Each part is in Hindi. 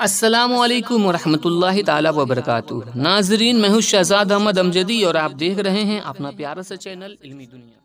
अस्सलामुअलैकुम वरहमतुल्लाहि ताला वबरकातुहू। नाजरीन, मैं हूँ शहजाद अहमद अमजदी और आप देख रहे हैं अपना प्यारा सा चैनल इल्मी दुनिया।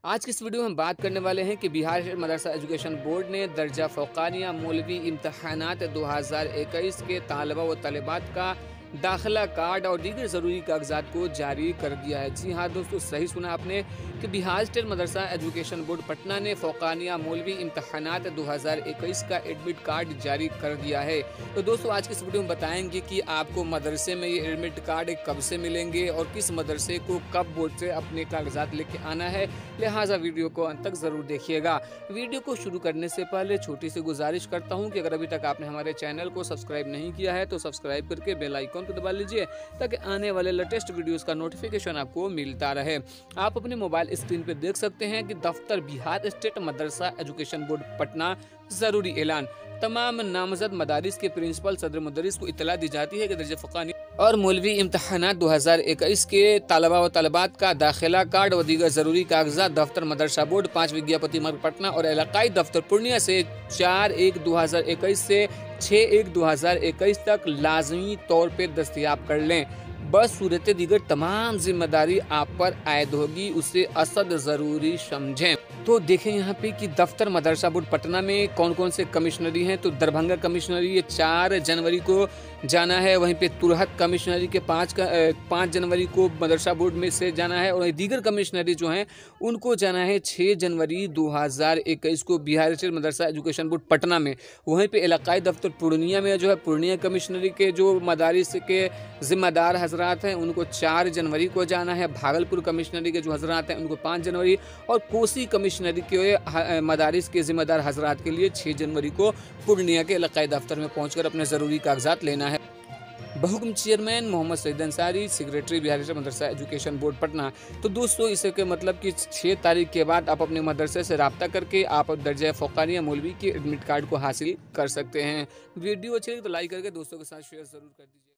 आज की इस वीडियो में हम बात करने वाले हैं कि Bihar state Madrasa education board ने दर्जा फ़ौक़ानिया मौलवी इम्तहानात 2021 के तालबा व तलबात का दाखिला कार्ड और दीगर ज़रूरी कागजात को जारी कर दिया है। जी हाँ दोस्तों, सही सुना आपने कि Bihar state Madrasa education board Patna ने फ़ौक़ानिया मौलवी इम्तहानात 2021 का एडमिट कार्ड जारी कर दिया है। तो दोस्तों, आज की इस वीडियो में बताएंगे कि आपको मदरसे में ये एडमिट कार्ड कब से मिलेंगे और किस मदरसे को कब बोर्ड से अपने कागजात लेके आना है। लिहाजा वीडियो को अंत तक ज़रूर देखिएगा। वीडियो को शुरू करने से पहले छोटी सी गुजारिश करता हूँ कि अगर अभी तक आपने हमारे चैनल को सब्सक्राइब नहीं किया है तो सब्सक्राइब करके बेल आइकन को दबा लीजिए ताकि आने वाले लेटेस्ट वीडियोस का नोटिफिकेशन आपको मिलता रहे। आप अपने मोबाइल स्क्रीन पे देख सकते हैं कि दफ्तर Bihar state Madrasa education board Patna ज़रूरी ऐलान। तमाम नामजद मदारिस के प्रिंसिपल सदर मुदरिस को इतला दी जाती है कि दर्जा फ़ौक़ानी और मौलवी इम्तहानात 2021 के तालबा व तलबात का दाखिला कार्ड व दीगर ज़रूरी कागजात दफ्तर मदरसा बोर्ड 5 विज्ञापति मार्ग पटना और इलाकाई दफ्तर पूर्णिया से 4/1/2021 से 6/1/2021 तक लाजमी तौर पर दस्तयाब कर लें। बस सूरत दीगर तमाम जिम्मेदारी आप पर आयद होगी, उसे असद ज़रूरी समझें। तो देखें यहाँ पे कि दफ्तर मदरसा बोर्ड पटना में कौन कौन से कमिश्नरी हैं। तो दरभंगा कमिश्नरी ये 4 जनवरी को जाना है। वहीं पे तुरहत कमिश्नरी के 5 जनवरी को मदरसा बोर्ड में से जाना है। और दीगर कमिश्नरी जो हैं उनको जाना है 6 जनवरी 2021 को Bihar state Madrasa education board Patna में। वहीं पे इलाकाई दफ्तर पूर्णिया में जो है पूर्णिया कमिश्नरी के जो मदारिस के ज़िम्मेदार हजरात हैं उनको 4 जनवरी को जाना है। भागलपुर कमिश्नरी के जो हजरात हैं उनको 5 जनवरी और कोसी कमिश्नरी के मदारिस के ज़िम्मेदार हजरात के लिए 6 जनवरी को पूर्णिया के इलाकाई दफ्तर में पहुंचकर अपने ज़रूरी कागजात लेना है। बहुकुम chairman Mohammad Saeed Ansari, secretary Bihar state Madrasa education board Patna. तो दोस्तों, इसके मतलब कि 6 तारीख के बाद आप अपने मदरसे से रब्ता करके आप दर्जा फ़ौक़ानिया मौलवी के एडमिट कार्ड को हासिल कर सकते हैं। वीडियो अच्छी लगी तो लाइक करके दोस्तों के साथ शेयर ज़रूर कर दीजिए।